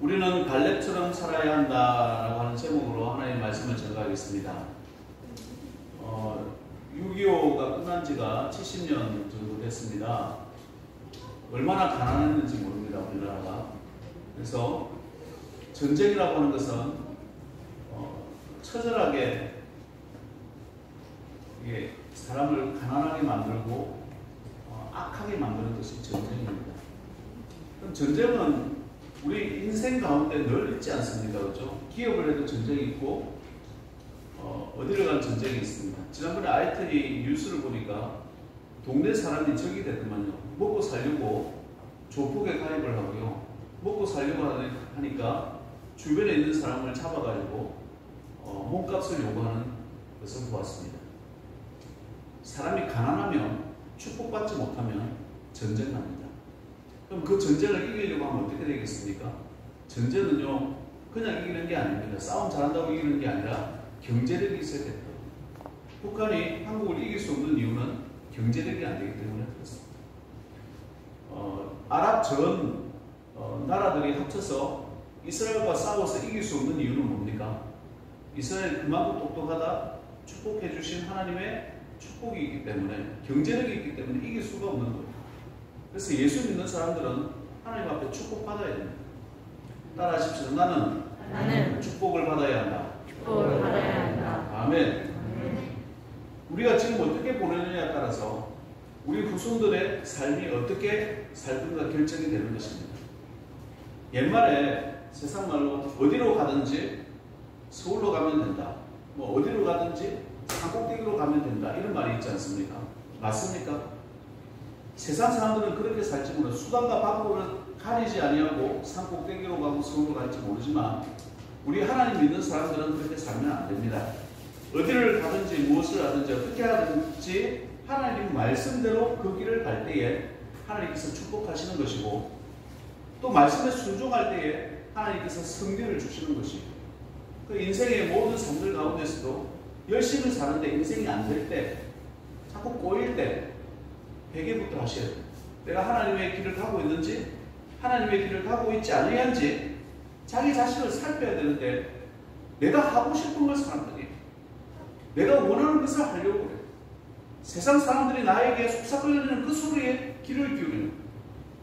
우리는 갈렙처럼 살아야 한다라고 하는 제목으로 하나님의 말씀을 전가하겠습니다. 6.25가 끝난 지가 70년 정도 됐습니다. 얼마나 가난했는지 모릅니다, 우리나라가. 그래서 전쟁이라고 하는 것은 처절하게 이게 사람을 가난하게 만들고 악하게 만드는 것이 전쟁입니다. 그럼 전쟁은 우리 인생 가운데 늘 있지 않습니까? 그렇죠? 기업을 해도 전쟁이 있고 어디를 가는 전쟁이 있습니다. 지난번에 아이들이 뉴스를 보니까 동네 사람이 적이 됐더만요. 먹고 살려고 조폭에 가입을 하고요. 먹고 살려고 하니까 주변에 있는 사람을 잡아가지고 몸값을 요구하는 것을 보았습니다. 사람이 가난하면 축복받지 못하면 전쟁 납니다. 그럼 그 전쟁을 이기려고 하면 어떻게 되겠습니까? 전쟁은요 그냥 이기는 게 아닙니다. 싸움 잘한다고 이기는 게 아니라 경제력이 있어야 됩니다. 북한이 한국을 이길 수 없는 이유는 경제력이 안 되기 때문에 그렇습니다. 아랍 전 나라들이 합쳐서 이스라엘과 싸워서 이길 수 없는 이유는 뭡니까? 이스라엘이 그만큼 똑똑하다 축복해 주신 하나님의 축복이 있기 때문에, 경제력이 있기 때문에 이길 수가 없는 거예요. 그래서 예수 믿는 사람들은 하나님 앞에 축복받아야 됩니다. 따라하십시오. 나는 축복을 받아야 한다. 축복을 받아야 한다. 아멘. 우리가 지금 어떻게 보내느냐에 따라서 우리 후손들의 삶이 어떻게 살 건가 결정이 되는 것입니다. 옛말에 세상 말로 어디로 가든지 서울로 가면 된다. 뭐 어디로 가든지 산꼭대기로 가면 된다. 이런 말이 있지 않습니까? 맞습니까? 세상 사람들은 그렇게 살지 모르고 수단과 방법을 가리지 아니하고 산꼭대기로 가고 서울로 갈지 모르지만 우리 하나님 믿는 사람들은 그렇게 살면 안 됩니다. 어디를 가든지 무엇을 하든지 어떻게 하든지 하나님 말씀대로 그 길을 갈 때에 하나님께서 축복하시는 것이고 또 말씀에 순종할 때에 하나님께서 성리를 주시는 것이고 그 인생의 모든 삶들 가운데서도 열심히 사는데 인생이 안 될 때 자꾸 꼬일 때 회개부터 하셔야 돼요. 내가 하나님의 길을 가고 있는지 하나님의 길을 가고 있지 않으한지 자기 자신을 살펴야 되는데 내가 하고 싶은 걸 사람들이 내가 원하는 것을 하려고 그래요. 세상 사람들이 나에게 속삭거리는 그 소리에 귀를 기울이는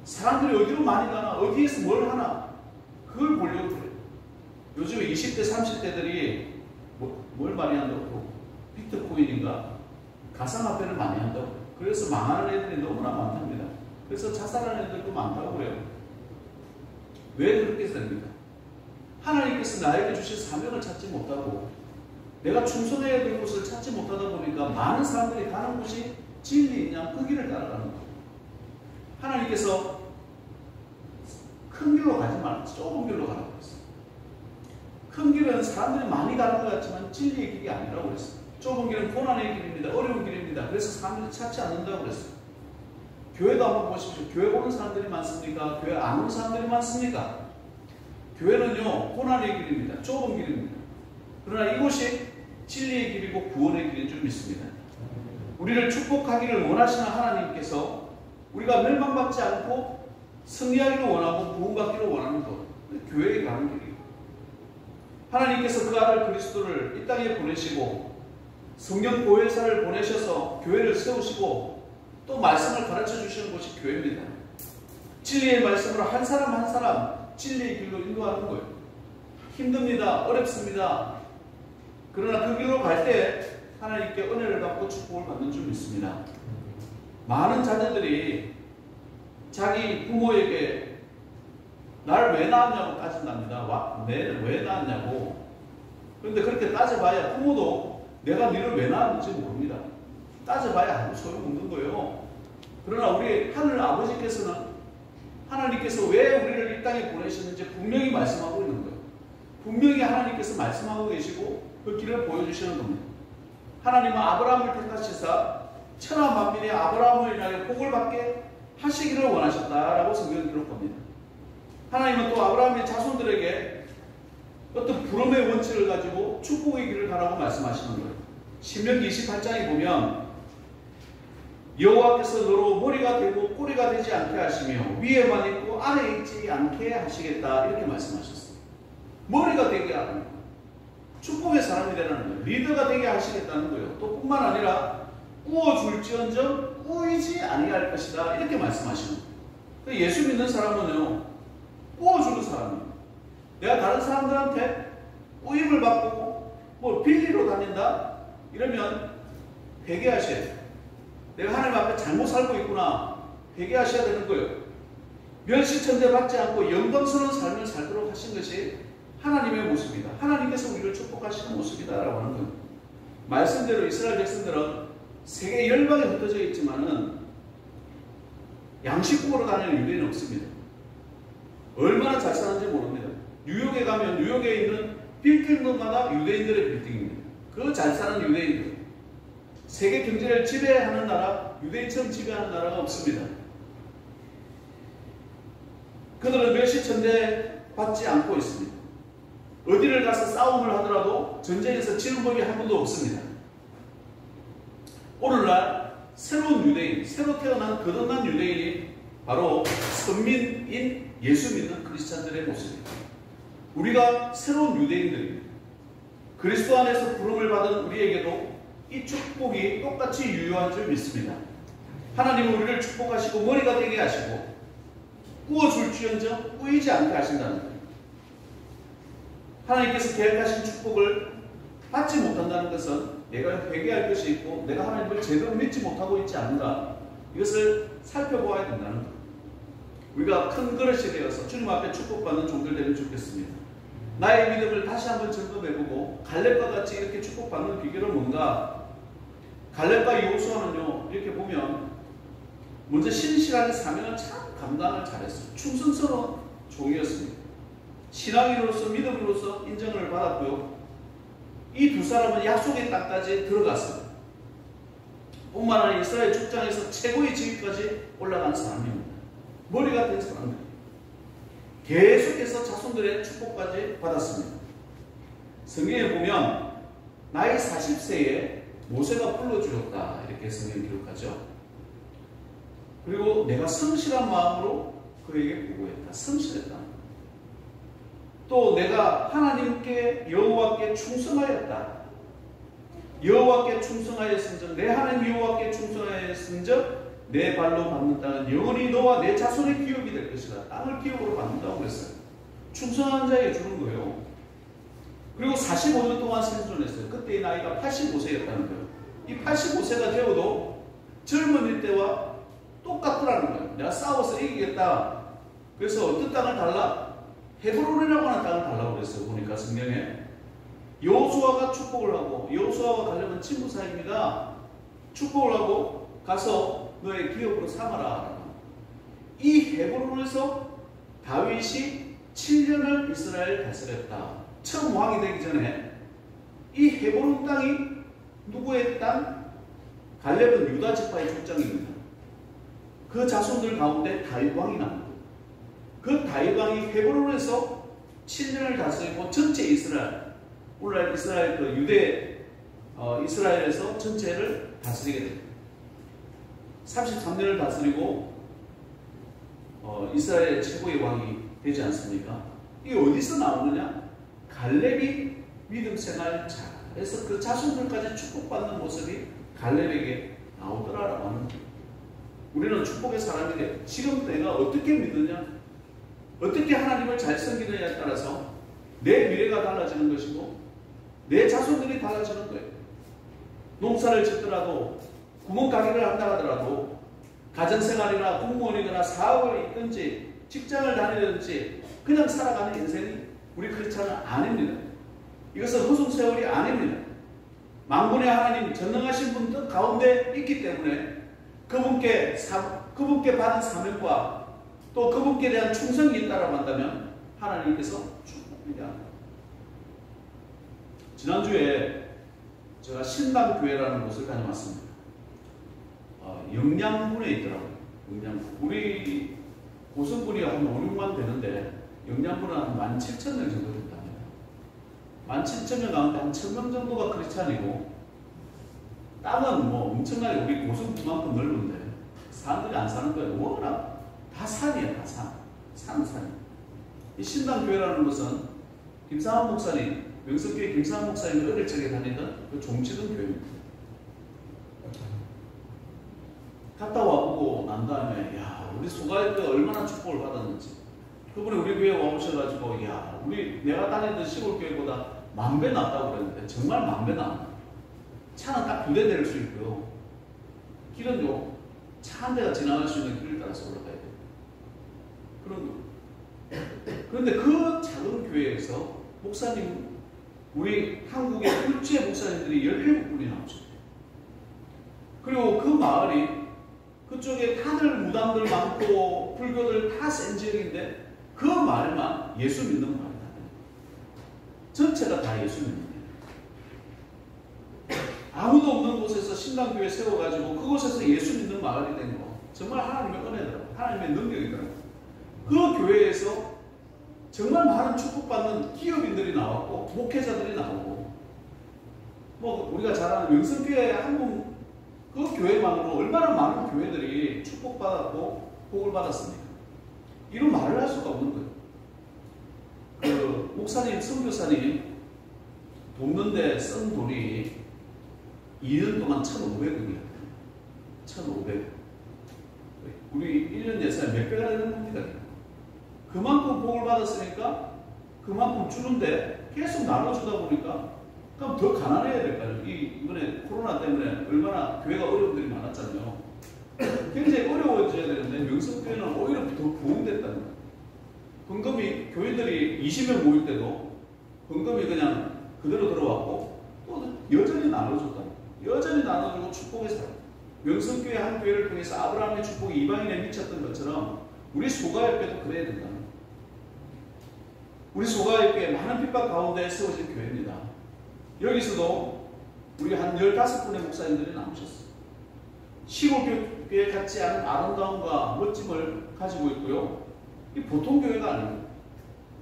사람들이 어디로 많이 가나 어디에서 뭘 하나 그걸 보려고 그래요. 요즘에 20대 30대들이 뭘 많이 한다고 비트코인인가 가상화폐를 많이 한다고 그래서 망하는 애들이 너무나 많답니다. 그래서 자살하는 애들도 많다고 그래요. 왜 그렇게 됩니까? 하나님께서 나에게 주신 사명을 찾지 못하고 내가 충성해야 될 곳을 찾지 못하다 보니까 많은 사람들이 가는 곳이 진리이냐 그 길을 따라가는 거예요. 하나님께서 큰 길로 가지 말고 좁은 길로 가라고 했어요. 큰 길은 사람들이 많이 가는 것 같지만 진리의 길이 아니라고 그랬어요. 좁은 길은 고난의 길입니다. 어려운 길입니다. 그래서 사람들이 찾지 않는다고 그랬어요. 교회도 한번 보십시오. 교회 오는 사람들이 많습니까? 교회 안 오는 사람들이 많습니까? 교회는요 고난의 길입니다. 좁은 길입니다. 그러나 이곳이 진리의 길이고 구원의 길인 줄 믿습니다. 우리를 축복하기를 원하시는 하나님께서 우리가 멸망받지 않고 승리하기를 원하고 구원받기를 원하는 것 교회에 가는 길이에요. 하나님께서 그 아들 그리스도를 이 땅에 보내시고 성경 보혜사를 보내셔서 교회를 세우시고 또 말씀을 가르쳐 주시는 곳이 교회입니다. 진리의 말씀으로 한 사람 한 사람 진리의 길로 인도하는 거예요. 힘듭니다. 어렵습니다. 그러나 그 길로 갈 때 하나님께 은혜를 받고 축복을 받는 줄 믿습니다. 많은 자녀들이 자기 부모에게 날 왜 낳았냐고 따진답니다. 내를 왜 낳았냐고. 그런데 그렇게 따져봐야 부모도 내가 너를 왜 낳았는지 모릅니다. 따져봐야 아무 소용없는 거예요. 그러나 우리 하늘 아버지께서는 하나님께서 왜 우리를 이 땅에 보내셨는지 분명히 말씀하고 있는 거예요. 분명히 하나님께서 말씀하고 계시고 그 길을 보여주시는 겁니다. 하나님은 아브라함을 택하시사 천하 만민의 아브라함을 인하여 복을 받게 하시기를 원하셨다라고 성경을 기록합니다. 하나님은 또 아브라함의 자손들에게 어떤 부름의 원칙을 가지고 축복의 길을 가라고 말씀하시는 거예요. 신명기 28장에 보면 여호와께서 너로 머리가 되고 꼬리가 되지 않게 하시며 위에만 있고 안에 있지 않게 하시겠다 이렇게 말씀하셨어요. 머리가 되게 하는 거예요. 축복의 사람이 되라는 거예요. 리더가 되게 하시겠다는 거예요. 또 뿐만 아니라 꾸어줄지언정 꾸이지 아니할 것이다 이렇게 말씀하시는 거예요. 예수 믿는 사람은요 꾸어주는 사람이에요. 내가 다른 사람들한테 꾸임을 받고 뭐 빌리로 다닌다 이러면 회개하셔야 돼요. 내가 하나님 앞에 잘못 살고 있구나 회개하셔야 되는 거예요. 멸시천대 받지 않고 영광스러운 삶을 살도록 하신 것이 하나님의 모습이다. 하나님께서 우리를 축복하시는 모습이다라고 하는 거예요. 말씀대로 이스라엘 백성들은 세계 열방에 흩어져 있지만은 양식국으로 다니는 유대인은 없습니다. 얼마나 잘 사는지 모릅니다. 뉴욕에 가면 뉴욕에 있는 빌딩마다 유대인들의 빌딩입니다. 그 잘 사는 유대인들. 세계 경제를 지배하는 나라, 유대인처럼 지배하는 나라가 없습니다. 그들은 멸시천대 받지 않고 있습니다. 어디를 가서 싸움을 하더라도 전쟁에서 지는 법이 한 번도 없습니다. 오늘날 새로운 유대인, 새로 태어난 거듭난 유대인이 바로 선민인 예수 믿는 크리스찬들의 모습입니다. 우리가 새로운 유대인들입니다. 그리스도 안에서 부름을 받은 우리에게도 이 축복이 똑같이 유효한 줄 믿습니다. 하나님은 우리를 축복하시고 머리가 되게 하시고 꾸어줄지언정 꾸이지 않게 하신다는 거예요. 하나님께서 계획하신 축복을 받지 못한다는 것은 내가 회개할 것이 있고 내가 하나님을 제대로 믿지 못하고 있지 않는가 이것을 살펴보아야 된다는 거예요. 우리가 큰 그릇이 되어서 주님 앞에 축복받는 종들 되면 좋겠습니다. 나의 믿음을 다시 한번 점검해보고 갈렙과 같이 이렇게 축복받는 비결은 뭔가? 갈렙과 여호수아는요 이렇게 보면 먼저 신실하게 사명을 참 감당을 잘했어요. 충성스러운 종이었습니다. 신앙인으로서 믿음으로서 인정을 받았고요. 이 두 사람은 약속의 땅까지 들어갔습니다. 뿐만 아니라 이스라엘 족장에서 최고의 지위까지 올라간 사람입니다. 머리가 된 사람들. 계속해서 자손들의 축복까지 받았습니다. 성경에 보면 나이 40세에 모세가 불러주었다 이렇게 성경이 기록하죠. 그리고 내가 성실한 마음으로 그에게 보고했다. 성실했다. 또 내가 하나님께 여호와께 충성하였다. 여호와께 충성하였은즉 내 하나님 여호와께 충성하였은즉 내 발로 밟는 땅은 영원히 너와 내 자손의 기업이 될 것이다. 땅을 기업으로 받는다고 그랬어요. 충성한 자에게 주는 거예요. 그리고 45년 동안 생존했어요. 그때의 나이가 85세였다는 거예요. 이 85세가 되어도 젊은이 때와 똑같더라는 거예요. 내가 싸워서 이기겠다. 그래서 어떤 땅을 달라? 헤브론이라고 하는 땅을 달라고 그랬어요. 보니까 성경에 여호수아가 축복을 하고 여호수아와 갈렙은 친구 사이입니다. 축복을 하고 가서 너의 기업으로 삼아라. 이 헤브론에서 다윗이 7년을 이스라엘을 다스렸다. 처음 왕이 되기 전에 이 헤브론 땅이 누구의 땅? 갈렙은 유다 지파의 족장입니다. 그 자손들 가운데 다윗 왕이 나옵니다. 그 다윗 왕이 헤브론에서 7년을 다스리고 전체 이스라엘, 오늘날 이스라엘 그 유대 이스라엘에서 전체를 다스리게 됩니다. 33년을 다스리고 이스라엘의 최고의 왕이 되지 않습니까? 이게 어디서 나오느냐? 갈렙이 믿음 생활 잘해서 그 자손들까지 축복받는 모습이 갈렙에게 나오더라라고 하는 거예요. 우리는 축복의 사람인데 지금 내가 어떻게 믿느냐? 어떻게 하나님을 잘 섬기느냐에 따라서 내 미래가 달라지는 것이고 내 자손들이 달라지는 거예요. 농사를 짓더라도 구멍가게를 한다 하더라도 가정생활이나 공무원이거나 사업을 있든지 직장을 다니든지 그냥 살아가는 인생이 우리 크리스찬은 아닙니다. 이것은 허송세월이 아닙니다. 만군의 하나님 전능하신 분들 가운데 있기 때문에 그분께 받은 사명과 또 그분께 대한 충성이 있다고 한다면 하나님께서 축복합니다. 지난주에 제가 신당교회라는 곳을 다녀왔습니다. 영양군에 있더라고요. 영양군. 우리 고성군이 한 5, 6만 되는데 영양군은 한 17,000명 정도 된답니다. 17,000명 가운데 한 1,000명 정도가 크리스찬이고 땅은 뭐 엄청나게 우리 고성군만큼 넓은데 사람들이 안 사는 거예요. 워낙 다 산이에요. 다 산. 사는 산이. 이 신당교회라는 것은 김상환 목사님, 명성교회 김상환 목사님이 어릴 적에 다니던 그 종치던 교회입니다. 갔다 와보고 난 다음에 야, 우리 소가협교가 얼마나 축복을 받았는지. 그분이 우리 교회에 와보셔가지고 야, 내가 다니던 시골교회보다 10,000배 낫다고 그랬는데 정말 10,000배 낫다. 차는 딱 2대 될 수 있고요. 길은요, 차 한 대가 지나갈 수 있는 길을 따라서 올라가야 돼요. 그런 거. 그런데 그 작은 교회에서 목사님, 우리 한국의 꿀지의 목사님들이 17분이 나오셨대요. 그리고 그 마을이 그쪽에 다들 무당들 많고 불교들 다 센 지역인데 그 마을만 예수 믿는 마을이다. 전체가 다 예수 믿는 거예요. 아무도 없는 곳에서 신당교회 세워가지고 그곳에서 예수 믿는 마을이 된 거. 정말 하나님의 은혜더라고요. 하나님의 능력이더라고요. 그 교회에서 정말 많은 축복받는 기업인들이 나왔고 목회자들이 나오고 뭐 우리가 잘 아는 명성교회 한국 그 교회만으로 얼마나 많은 교회들이 축복받았고 복을 받았습니까? 이런 말을 할 수가 없는 거예요. 그 목사님, 선교사님 돕는데 쓴 돈이 2년 동안 1,500원이었대요. 1,500원. 우리 1년 예산에 몇 배가 되는 겁니다. 그만큼 복을 받았으니까 그만큼 주는데 계속 나눠주다 보니까 그럼 더 가난해야 될까요? 이번에 코로나 때문에 얼마나 교회가 어려움들이 많았잖아요. 굉장히 어려워져야 되는데 명성교회는 오히려 더 부흥됐다는 거예요. 헌금이 교회들이 20명 모일 때도 헌금이 그냥 그대로 들어왔고 또 여전히 나눠줬다. 여전히 나눠주고 축복의 사람. 명성교회 한 교회를 통해서 아브라함의 축복이 이방인에 미쳤던 것처럼 우리 소가협교회도 그래야 된다. 우리 소가협교회 많은 핍박 가운데 세워진 교회입니다. 여기서도 우리 한 15분의 목사님들이 나오셨어요. 시골교회 같지 않은 아름다움과 멋짐을 가지고 있고요. 이 보통 교회가 아닙니다.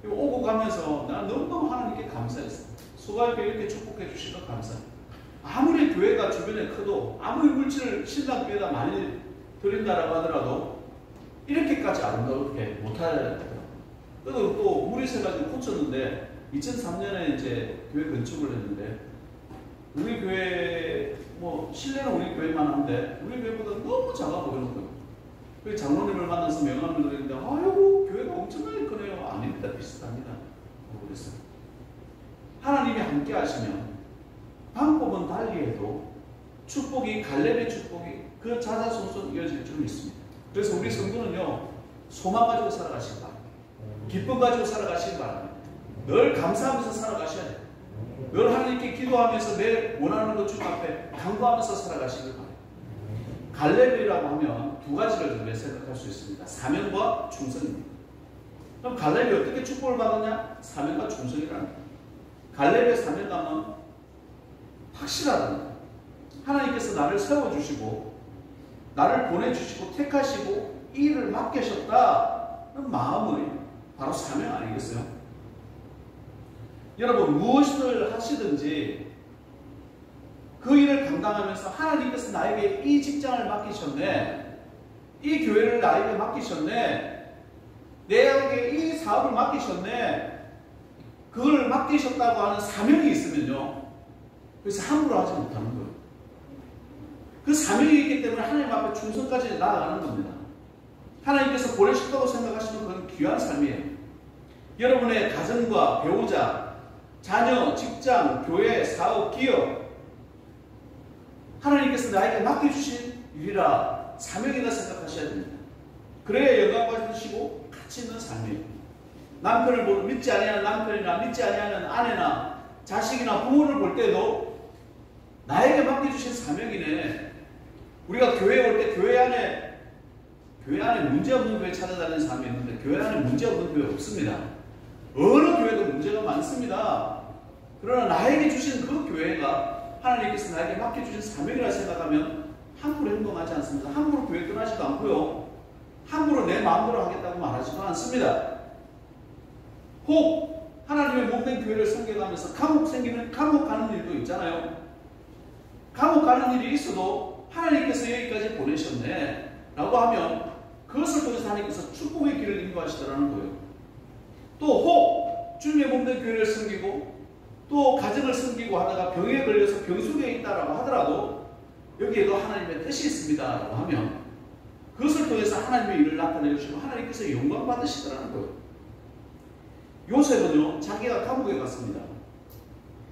오고 가면서 난 너무너무 하나님께 감사했어요. 소가협교회 이렇게 축복해 주시면 감사합니다. 아무리 교회가 주변에 커도 아무리 물질을 신당교회가 많이 드린다라고 하더라도 이렇게까지 아름답게 못하더라고요. 그래도 또 물이 새가지고 고쳤는데 2003년에 이제 교회 건축을 했는데 우리 교회 뭐 실내는 우리 교회만 한데 우리 교회보다 너무 작아 보이는 거예요. 그 장로님을 만나서 명함을 드리는데 아이고 교회가 엄청나게 크네요. 아닙니다. 비슷합니다. 그랬어요. 하나님이 함께 하시면 방법은 달리해도 축복이 갈렙의 축복이 그 자자손손 이어질 줄 믿습니다. 그래서 우리 성도는요 소망 가지고 살아가시기 바랍니다. 기쁨 가지고 살아가시기 바랍니다. 늘 감사하면서 살아가셔야 돼요. 늘 하나님께 기도하면서 내 원하는 것 주 앞에 간구하면서 살아가시기 바랍니다. 갈렙이라고 하면 두 가지를 우리가 생각할 수 있습니다. 사명과 충성입니다. 그럼 갈렙이 어떻게 축복을 받았냐? 사명과 충성이라는 거예요. 갈렙의 사명감은 확실하다는 거예요. 하나님께서 나를 세워주시고 나를 보내주시고 택하시고 이 일을 맡기셨다는 마음이 바로 사명 아니겠어요? 여러분 무엇을 하시든지 그 일을 감당하면서 하나님께서 나에게 이 직장을 맡기셨네, 이 교회를 나에게 맡기셨네, 내게 이 사업을 맡기셨네, 그걸 맡기셨다고 하는 사명이 있으면요 그래서 함부로 하지 못하는 거예요. 그 사명이 있기 때문에 하나님 앞에 충성까지 나아가는 겁니다. 하나님께서 보내셨다고 생각하시면 그건 귀한 삶이에요. 여러분의 가정과 배우자, 자녀, 직장, 교회, 사업, 기업 하나님께서 나에게 맡겨주신 일이라 사명이라 생각하셔야 됩니다. 그래야 영광 받으시고 가치 있는 삶이에요. 남편을 믿지 아니하는 남편이나 믿지 아니하는 아내나 자식이나 부모를 볼 때도 나에게 맡겨주신 사명이네. 우리가 교회에 올 때 교회 안에 문제없는 교회 찾아다니는 사람이 있는데 교회 안에 문제없는 교회 없습니다. 어느 교회도 문제가 많습니다. 그러나 나에게 주신 그 교회가 하나님께서 나에게 맡겨주신 사명이라 생각하면 함부로 행동하지 않습니다. 함부로 교회 떠나지도 않고요. 함부로 내 마음대로 하겠다고 말하지도 않습니다. 혹 하나님의 몸된 교회를 섬겨가면서 감옥 가는 일도 있잖아요. 감옥 가는 일이 있어도 하나님께서 여기까지 보내셨네 라고 하면 그것을 통해서 하나님께서 축복의 길을 인도하시더라는 거예요. 또 혹 주님의 몸된 교회를 섬기고 또 가정을 섬기고 하다가 병에 걸려서 병속에 있다라고 하더라도 여기에도 하나님의 뜻이 있습니다라고 하면 그것을 통해서 하나님의 일을 나타내 주시고 하나님께서 영광 받으시더라는 거예요. 요셉은요, 자기가 감옥에 갔습니다.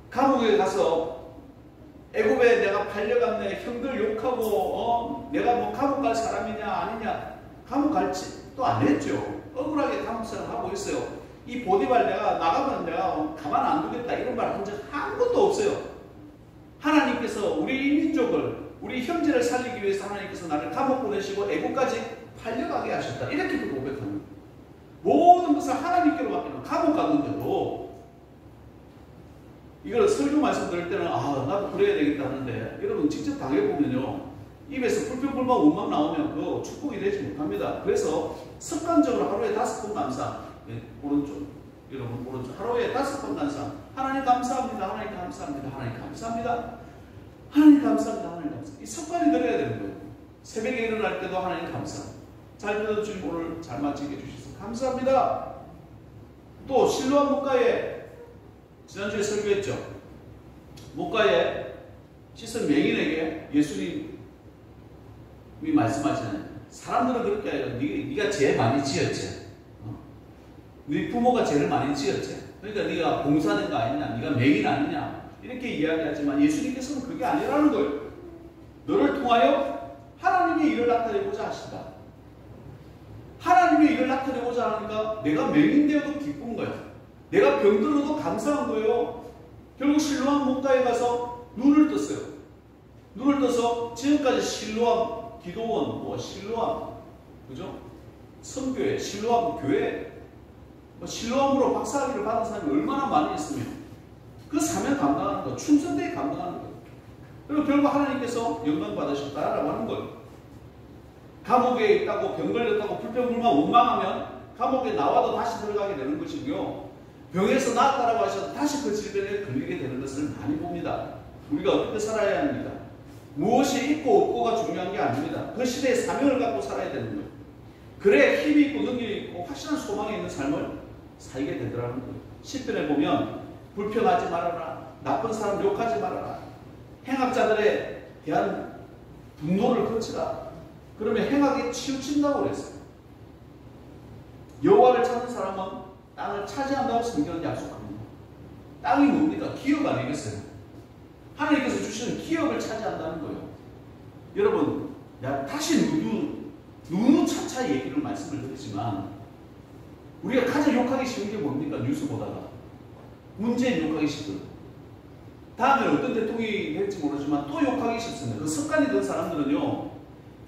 감옥에 가서 애굽에 내가 팔려갔네, 형들 욕하고 내가 뭐 감옥 갈 사람이냐 아니냐, 감옥 갈지 또 안 했죠. 억울하게 감옥 생활 하고 있어요. 이 보디발 내가 나가면 내가 가만 안 두겠다 이런 말 한 적 한 번도 없어요. 하나님께서 우리 민족을, 우리 형제를 살리기 위해서 하나님께서 나를 감옥 보내시고 애국까지 팔려가게 하셨다. 이렇게 고백하는 거예요. 모든 것을 하나님께로 맡기는, 감옥 갔는데도 이걸 설교 말씀 들을 때는 나도 그래야 되겠다 하는데 여러분 직접 당해보면요, 입에서 불평불만 원망 나오면 그거 축복이 되지 못합니다. 그래서 습관적으로 하루에 5번 감사, 오른쪽, 여러분 오른쪽, 하루에 5번 감사, 하나님 감사합니다, 하나님 감사합니다, 하나님 감사합니다, 하나님 감사합니다, 하나님 감사합니다. 이 습관이 들어야 되는 거예요. 새벽에 일어날 때도 하나님 감사합니다. 잘 믿어 주님 오늘 잘 마치게 해주셔서 감사합니다. 또 실로암 목가에 지난주에 설교했죠. 목가에 씻은 맹인에게 예수님이 말씀하시잖아요. 사람들은 그렇게 해요. 네가 죄 많이 지었지. 네 부모가 죄를 많이 지었지. 그러니까 네가 봉사된 거 아니냐, 네가 맹인 아니냐 이렇게 이야기하지만 예수님께서는 그게 아니라는 거예요. 너를 통하여 하나님의 일을 나타내고자 하신다. 하나님의 일을 나타내고자 하니까 내가 맹인되어도 기쁜 거예요. 내가 병들어도 감사한 거예요. 결국 실로암 목가에 가서 눈을 떴어요. 눈을 떠서 지금까지 실로암 기도원, 실로암, 그죠? 선교회, 실로암 교회, 실로암으로 박사학위를 받은 사람이 얼마나 많이 있으면 그 사명 감당하는 거, 충성되게 감당하는 거예요. 그리고 결국 하나님께서 영광 받으셨다라고 하는 거예요. 감옥에 있다고, 병 걸렸다고 불평불만 원망하면 감옥에 나와도 다시 들어가게 되는 것이고요. 병에서 나았다라고 하셔도 다시 그 질병에 걸리게 되는 것을 많이 봅니다. 우리가 어떻게 살아야 합니다. 무엇이 있고 없고가 중요한 게 아닙니다. 그 시대의 사명을 갖고 살아야 되는 거예요. 그래 힘이 있고 능력이 있고 확실한 소망이 있는 삶을 살게 되더라는 거예요. 10편에 보면 불평하지 말아라, 나쁜 사람 욕하지 말아라, 행악자들에 대한 분노를 거치라. 그러면 행악이 치우친다고 그랬어요. 여호와를 찾는 사람은 땅을 차지한다고 성경은 약속합니다. 땅이 뭡니까? 기업 아니겠어요? 하나님께서 주시는 기업을 차지한다는 거예요. 여러분, 내가 다시 누누차차 얘기를 말씀을 드리지만 우리가 가장 욕하기 쉬운 게 뭡니까? 뉴스 보다가 문재인 욕하기 쉽거든. 다음에 어떤 대통령이 될지 모르지만 또 욕하기 쉽습니다. 그 습관이 든 사람들은요,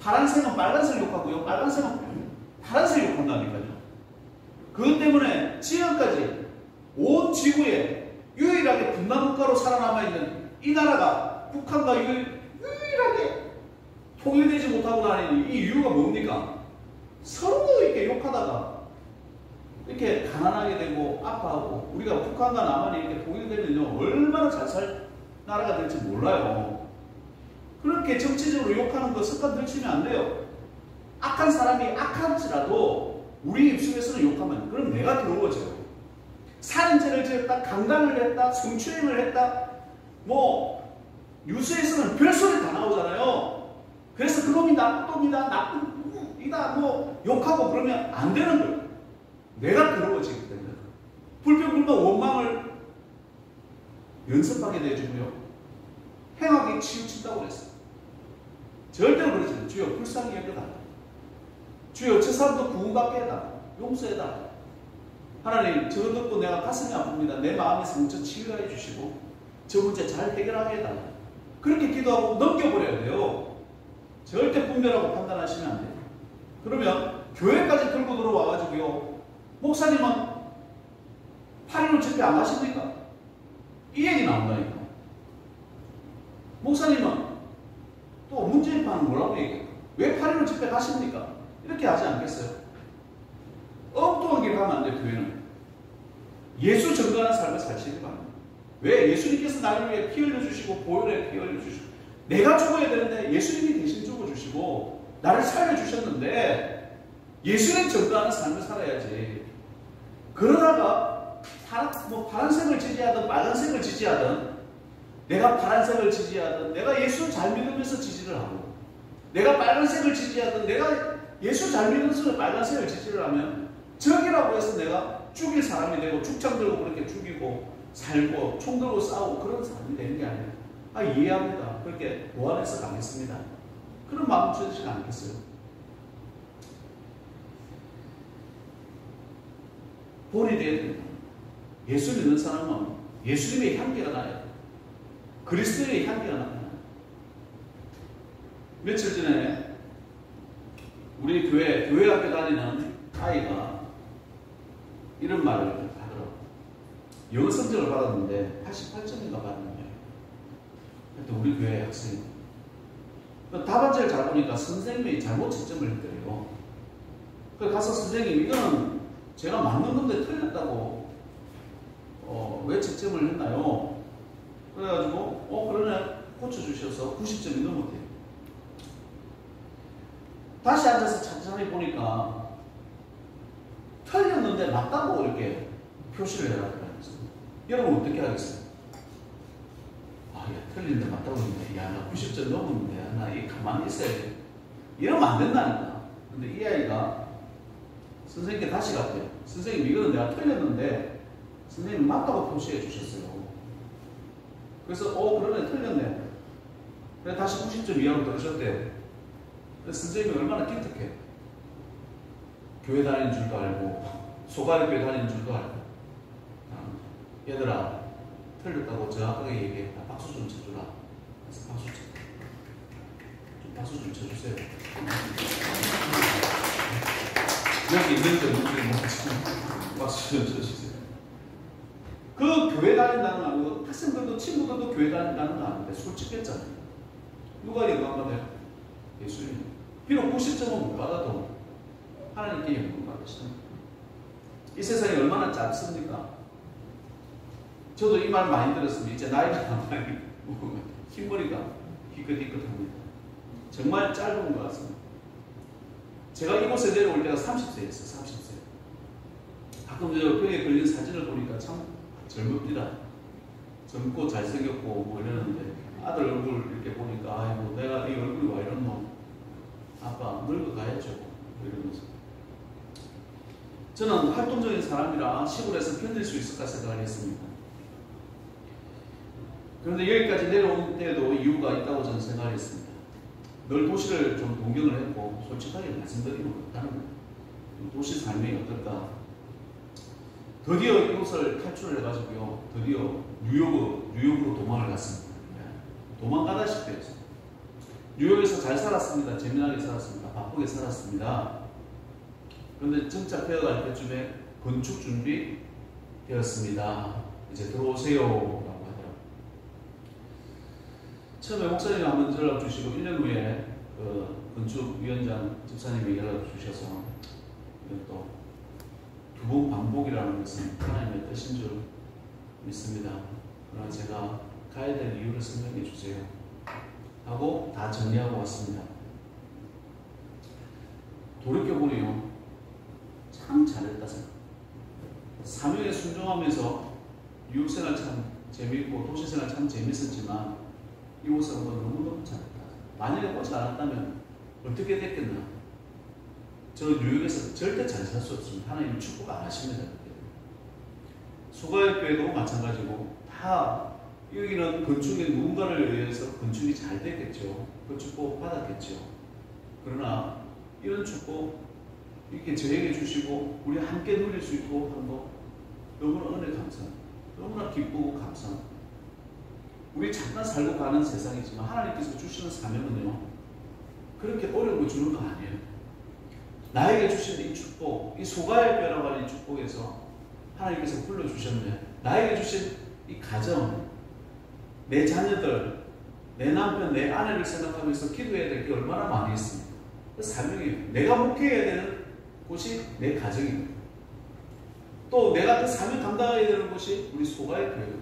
파란색은 빨간색 욕하고요, 빨간색은 파란색 욕한다니까요. 그것 때문에 지금까지 온 지구에 유일하게 분단국가로 살아남아있는 이 나라가 북한과 유일하게 통일되지 못하고 다니는 이 이유가 뭡니까? 서로 이렇게 욕하다가 이렇게 가난하게 되고 아파하고, 우리가 북한과 남한이 이렇게 통일되면요 얼마나 잘 살 나라가 될지 몰라요. 그렇게 정치적으로 욕하는 거 습관 들이면 안 돼요. 악한 사람이 악할지라도 우리 입술에서는 욕하면 그럼 내가 더러워져요. 살인죄를 지었다, 강간을 했다, 성추행을 했다, 뉴스에서는 별소리 다 나오잖아요. 그래서 그놈이 나쁜 놈이다, 나쁜 이다 욕하고 그러면 안 되는 거예요. 내가 더러워지기 때문에. 불평불만 원망을 연습하게 되어주고요, 행하게 치우친다고 그랬어요. 절대로 그러지 않아요. 주여 불쌍히 여겨달라, 주여 저 사람도 구원받게 해달라, 용서해달라. 하나님 저 듣고 내가 가슴이 아픕니다. 내 마음의 상처 치유해 주시고 저 문제 잘 해결하게 해달라. 그렇게 기도하고 넘겨버려야 돼요. 절대 분별하고 판단하시면 안 돼요. 그러면 교회까지 들고 들어와가지고요, 목사님은 8.15 집회 안 하십니까? 이 얘기 나온다니까. 목사님은 또 문재인 파는 뭐라고 얘기해요? 왜 8.15 집회 가십니까? 이렇게 하지 않겠어요? 엉뚱한 길 가면 안 돼요. 교회는 예수 증거하는 삶을 사시기 바랍니다. 왜? 예수님께서 나를 위해 피 흘려주시고 보혈에 피 흘려주시고 내가 죽어야 되는데 예수님이 대신 죽어주시고 나를 살려주셨는데 예수님 전도하는 삶을 살아야지. 그러다가 파란색을 지지하든 빨간색을 지지하든, 내가 파란색을 지지하든, 내가 예수 잘 믿으면서 지지를 하고, 내가 빨간색을 지지하든, 내가 예수 잘 믿으면서 빨간색을 지지를 하면 적이라고 해서 내가 죽일 사람이 되고, 죽창 들고 그렇게 죽이고 살고 총 들고 싸우고 그런 사람이 되는 게 아니에요. 이해합니다. 그렇게 보완해서 가겠습니다. 그런 마음 주시지 않겠어요? 본이 돼야 됩니다. 예수 믿는 사람은 예수님의 향기가 나요. 그리스도의 향기가 나요. 며칠 전에 우리 교회 학교 다니는 아이가 이런 말을 하더라고요. 영어 성적을 받았는데 88점인가 받았는데, 하여튼 우리 교회 학생이 답안지를 잘 보니까 선생님이 잘못 채점을 했더래요. 그래서 가서 선생님, 이거는 제가 맞는 건데 틀렸다고 왜 채점을 했나요? 그래가지고 그러네 고쳐주셔서 90점이 넘었대요. 다시 앉아서 천천히 보니까 틀렸는데 맞다고 이렇게 표시를 해놨더라고요. 여러분 어떻게 하겠어요? 야, 틀린데 맞다고 했는데, 야, 나 90점 넘었는데, 나 이 가만히 있어야 돼. 이러면 안 된다니까. 근데 이 아이가 선생님께 다시 갔대요. 선생님, 이거는 내가 틀렸는데 선생님 맞다고 표시해 주셨어요. 그래서 그러네, 틀렸네. 그래서 다시 90점 이하로 들으셨대요. 그래서 선생님이 얼마나 기특해. 교회 다니는 줄도 알고 소가리교회 다니는 줄도 알고, 얘들아 틀렸다고 정확하게 얘기했다. 박수 좀 쳐주라. 그래서 박수 좀 쳐주세요. 여기 있는데 목소리 박수 좀 쳐주세요. 그 교회 다닌다는 거 아니고, 학생들도 친구들도 교회 다닌다는 거 아닌데 솔직했잖아요. 누가 영광 받아요? 예수님. 비록 90점은 못 받아도 하나님께 영광 받으시는. 이 세상이 얼마나 짧습니까? 저도 이 말 많이 들었습니다. 이제 나이가 많이 먹으면 흰머리가 희끗희끗합니다. 정말 짧은 것 같습니다. 제가 이곳에 내려올 때가 30세였어요. 30세. 가끔 저 벽에 걸린 사진을 보니까 참 젊읍니다. 젊고 잘생겼고 뭐 이러는데, 아들 얼굴 이렇게 보니까 아이고 내가 이 얼굴이 와 이러노, 아빠 늙어가야죠 이러면서. 저는 활동적인 사람이라 시골에서 견딜 수 있을까 생각을 했습니다. 그런데 여기까지 내려온 때에도 이유가 있다고 저는 생각을 했습니다. 늘 도시를 좀 동경을 했고, 솔직하게 말씀드리면 그렇다는 거예요. 도시 삶이 어떨까? 드디어 이곳을 탈출을 해가지고요, 드디어 뉴욕으로 도망을 갔습니다. 도망가다시피 했어요. 뉴욕에서 잘 살았습니다. 재미나게 살았습니다. 바쁘게 살았습니다. 그런데 정착되어 갈 때쯤에 건축 준비 되었습니다. 이제 들어오세요 라고 하더라고요. 처음에 목사님이 한번 연락 주시고 1년 후에 그 건축위원장 집사님이 연락 주셔서, 또 두 번 반복이라는 것은 하나님의 뜻인 줄 믿습니다. 그러나 제가 가야 될 이유를 설명해 주세요 하고 다 정리하고 왔습니다. 돌이켜보니요, 참 잘했다 생각. 사명에 순종하면서 뉴욕생활 참 재미있고 도시생활 참 재밌었지만 이곳에 온 건 너무너무 잘했다. 만약에 오지 않았다면 어떻게 됐겠나? 저 뉴욕에서 절대 잘 살 수 없습니다. 하나님 축복 안 하십니다. 소가협교회도 마찬가지고, 다 여기는 건축의 누군가를 의해서 건축이 잘 됐겠죠. 그 축복 받았겠죠. 그러나 이런 축복 이렇게 저에게 주시고 우리 함께 누릴 수 있고 한 거 너무나 은혜 감사합니다. 너무나 기쁘고 감사합니다. 우리 잠깐 살고 가는 세상이지만 하나님께서 주시는 사명은요, 그렇게 어려운 거 주는 거 아니에요. 나에게 주신 이 축복, 이 소가협교회라고 하는 이 축복에서 하나님께서 불러주셨네. 나에게 주신 이 가정, 내 자녀들, 내 남편, 내 아내를 생각하면서 기도해야 될 게 얼마나 많이 있습니까? 그 사명이에요. 내가 목회해야 되는 곳이 내 가정입니다. 또 내가 그 사명 감당해야 되는 곳이 우리 소가협교회예요.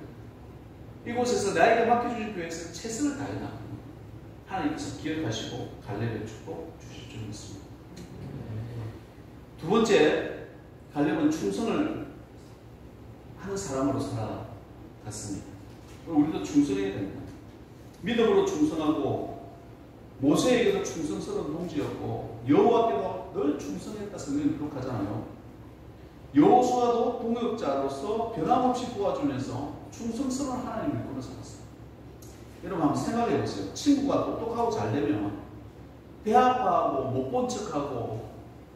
이곳에서 나에게 맡겨주신 교회에서 최선을 다해 나갑니다. 하나님께서 기억하시고 갈렙의 축복 주실 줄 믿습니다. 두 번째, 갈렙은 충성을 하는 사람으로 살아갔습니다. 우리도 충성해야 됩니다. 믿음으로 충성하고 모세에게도 충성스러운 동지였고 여호와께도 늘 충성했다 성경이 기록하잖아요. 여호수아도 동역자로서 변함없이 도와주면서 충성스러운 하나님을 믿고 살았어요. 여러분 한번 생각해 보세요. 친구가 똑똑하고 잘 되면 대아파하고 못 본 척하고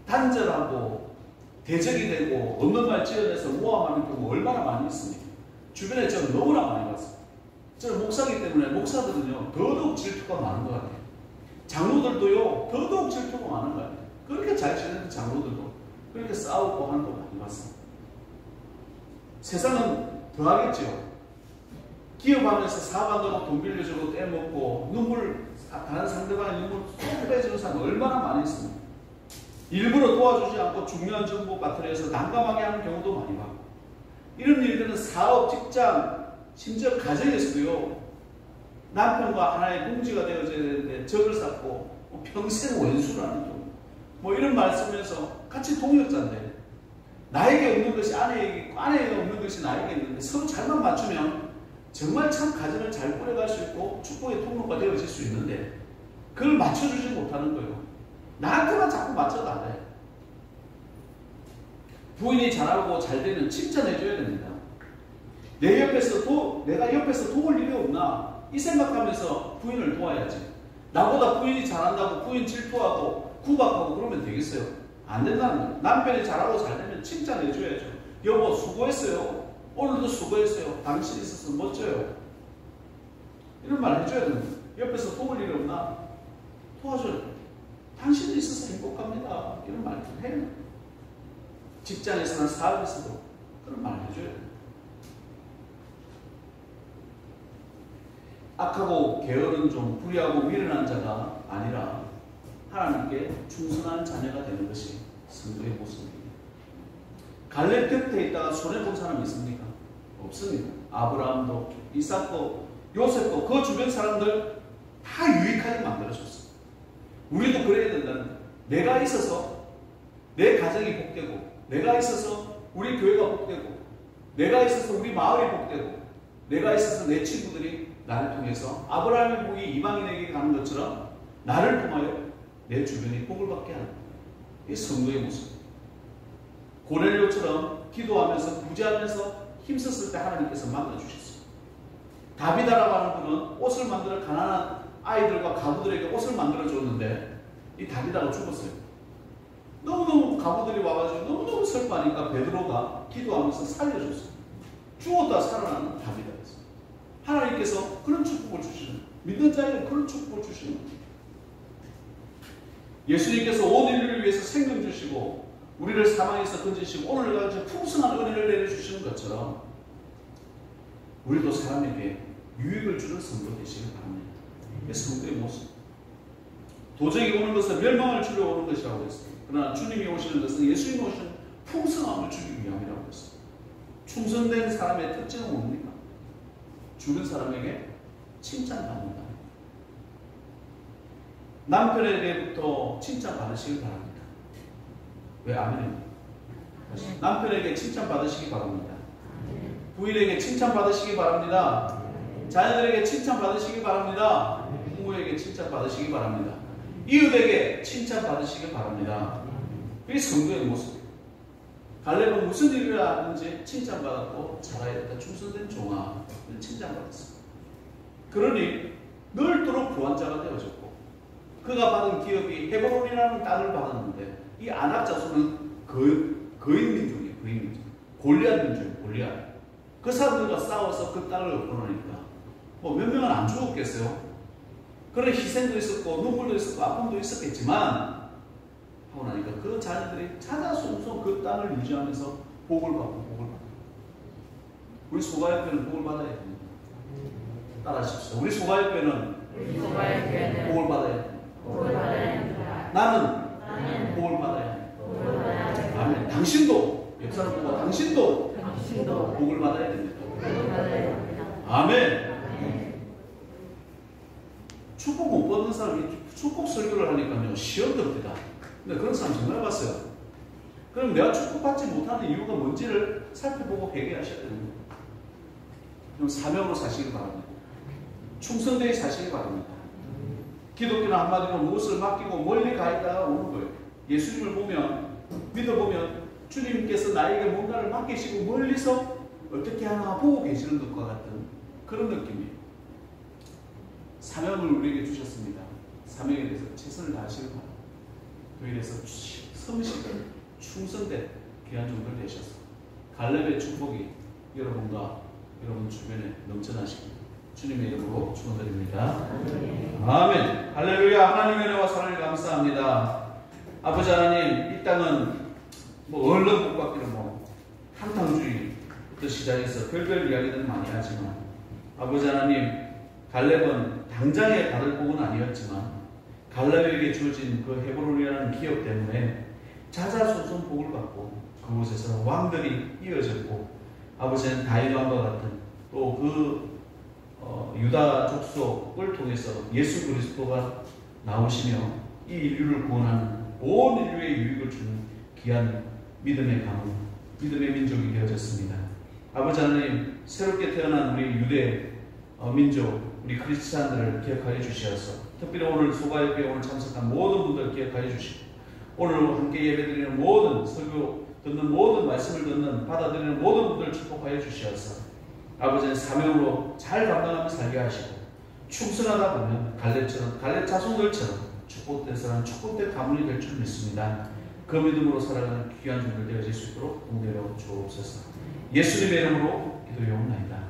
단절하고 대적이 되고 없는 말 지어내서 모함하는 경우 얼마나 많이 있습니까? 주변에 저는 너무나 많이 봤어요. 저는 목사기 때문에 목사들은요 더더욱 질투가 많은 것 같아요. 장로들도요 더더욱 질투가 많은 것 같아요. 그렇게 잘 지내는 장로들도 그렇게 싸우고 하는 거 많이 봤어요. 세상은 더하겠죠. 기업하면서 사과도 돈 빌려주고 떼먹고 눈물 다른 상대방의 눈물 쏙 빼주는 사람 얼마나 많이 있습니까? 일부러 도와주지 않고 중요한 정보 빠뜨려서 난감하게 하는 경우도 많이 봤고 이런 일들은 사업, 직장, 심지어 가정에서도요 남편과 하나의 동지가 되어져야 되는데 적을 쌓고 평생 원수라는 뭐 이런 말 쓰면서 같이 동역자인데 나에게 없는 것이 아내에게 있고 아내에게 없는 것이 나에게 있는데 서로 잘만 맞추면 정말 참 가정을 잘 꾸려갈 수 있고 축복의 통로가 되어질 수 있는데 그걸 맞춰주지 못하는 거예요. 나한테만 자꾸 맞춰달래. 부인이 잘하고 잘 되면 칭찬해줘야 됩니다. 내가 옆에서 도울 일이 없나 이 생각하면서 부인을 도와야지. 나보다 부인이 잘한다고 부인 질투하고 구박하고 그러면 되겠어요? 안 된다는 거예요. 남편이 잘하고 잘 되면 칭찬해줘야죠. 여보 수고했어요. 오늘도 수고했어요. 당신 있어서 멋져요. 이런 말 해줘야 됩니다. 옆에서 도울 일이 없나? 도와줘요. 당신이 있어서 행복합니다. 이런 말 좀 해요. 직장에서나 사업에서도 그런 말 해줘야 돼요. 악하고 게으른 좀 불의하고 미련한 자가 아니라 하나님께 충성한 자녀가 되는 것이 성도의 모습입니다. 갈렙 곁에 있다가 손해본 사람이 있습니까? 없습니다. 아브라함도 이삭도 요셉도 그 주변 사람들 다 유익하게 만들어줬어요. 우리도 그래야 된다는 거예요. 내가 있어서 내 가정이 복되고 내가 있어서 우리 교회가 복되고 내가 있어서 우리 마을이 복되고 내가 있어서 내 친구들이 나를 통해서 아브라함의 복이 이방인에게 가는 것처럼 나를 통하여 내 주변이 복을 받게 하는 이 성도의 모습. 고넬료처럼 기도하면서 구제하면서 힘썼을 때 하나님께서 만들어주셨어요. 다비다라고 하는 분은 옷을 만들어 가난한 아이들과 가부들에게 옷을 만들어줬는데 이 다비다가 죽었어요. 너무너무 가부들이 와가지고 너무너무 슬퍼하니까 베드로가 기도하면서 살려줬어요. 죽었다 살아나는 다비다였어요. 하나님께서 그런 축복을 주시는, 믿는 자에게 그런 축복을 주시는 거예요. 예수님께서 온 인류를 위해서 생명 주시고 우리를 사망에서 건지시고 오늘까지 풍성한 은혜를 내려주시는 것처럼 우리도 사람에게 유익을 주는 성도 되시길 바랍니다. 이게 성도의 모습. 도적이 오는 것은 멸망을 주려 오는 것이라고 했습니다. 그러나 주님이 오시는 것은 예수님이 오시는 풍성함을 주기 위함이라고 했습니다. 충성된 사람의 특징은 뭡니까? 주변 사람에게 칭찬받는다. 남편에게부터 칭찬받으시길 바랍니다. 왜 아멘입니까? 남편에게 칭찬받으시기 바랍니다. 부인에게 칭찬받으시기 바랍니다. 자녀들에게 칭찬받으시기 바랍니다. 부모에게 칭찬받으시기 바랍니다. 이웃에게 칭찬받으시기 바랍니다. 그게 성도의 모습이에요. 갈렙은 무슨 일을 하든지 칭찬받았고 잘해야 된다. 충성된 종아 칭찬받았습니다. 그러니 늘도록 부한자가 되어졌고 그가 받은 기업이 헤브론이라는 땅을 받았는데 이 아낙 자손은 거인 민족이에요. 거인 민족. 골리앗 민족이에요. 골리앗. 그 사람들과 싸워서 그 땅을 얻어놓으니까 뭐 몇 명은 안 죽었겠어요. 그런 희생도 있었고 눈물도 있었고 아픔도 있었겠지만 하고 나니까 그 자녀들이 자자손손 그 땅을 유지하면서 복을 받고 우리 소가협회는 복을 받아야 됩니다. 따라하십시오. 우리 소가협회는 복을 받아야 됩니다. 나는 복을 받아야 합니다. 아멘. 당신도 옆사람 보고 당신도 복을 받아야 됩니다. 아멘. 축복 못 받는 사람이 축복 설교를 하니까요 시험됩니다. 근데 그런 사람 정말 봤어요. 그럼 내가 축복받지 못하는 이유가 뭔지를 살펴보고 회개하셔야 됩니다. 그럼 사명으로 사시기 바랍니다. 충성되게 사시기 바랍니다. 기독교는 한마디로 무엇을 맡기고 멀리 가 있다가 오는 거예요. 예수님을 보면, 믿어보면 주님께서 나에게 뭔가를 맡기시고 멀리서 어떻게 하나 보고 계시는 것과 같은 그런 느낌이에요. 사명을 우리에게 주셨습니다. 사명에 대해서 최선을 다하시기 바랍니다. 그에 대해서 성실한 충성된 귀한 종들 되셔서 갈렙의 축복이 여러분과 여러분 주변에 넘쳐나시길 주님의 이름으로 축원드립니다. 아멘. 할렐루야. 하나님의 은혜와 사랑을 감사합니다. 아버지 하나님, 이 땅은 뭐 얼른 못 받기로 뭐 한탕주의부터 시작해서 별별 이야기들은 많이 하지만 아버지 하나님, 갈렙은 당장에 받을 복은 아니었지만 갈렙에게 주어진 그 헤브론이라는 기업 때문에 자자손손 복을 받고 그곳에서 왕들이 이어졌고 아버지는 다윗 왕과 같은 또 그 유다 족속을 통해서 예수 그리스도가 나오시며 이 인류를 구원하는 온 인류의 유익을 주는 귀한 믿음의 가문, 믿음의 민족이 되어졌습니다. 아버지 하나님, 새롭게 태어난 우리 유대 민족, 우리 크리스찬들을 기억하여 주시어서 특별히 오늘 소가협회에 오늘 참석한 모든 분들 기억하여 주시고 오늘 함께 예배드리는 모든 설교 듣는 모든 말씀을 듣는 받아들이는 모든 분들 축복하여 주시어서 아버지는 사명으로 잘 감당하며 살게 하시고 충성하다 보면 갈렙처럼 갈렙 자손들처럼 축복된 사람 축복된 가문이 될 줄 믿습니다. 그 믿음으로 살아가는 귀한 종들 되어질 수 있도록 공대로 주옵소서. 예수님의 이름으로 기도해옵나이다.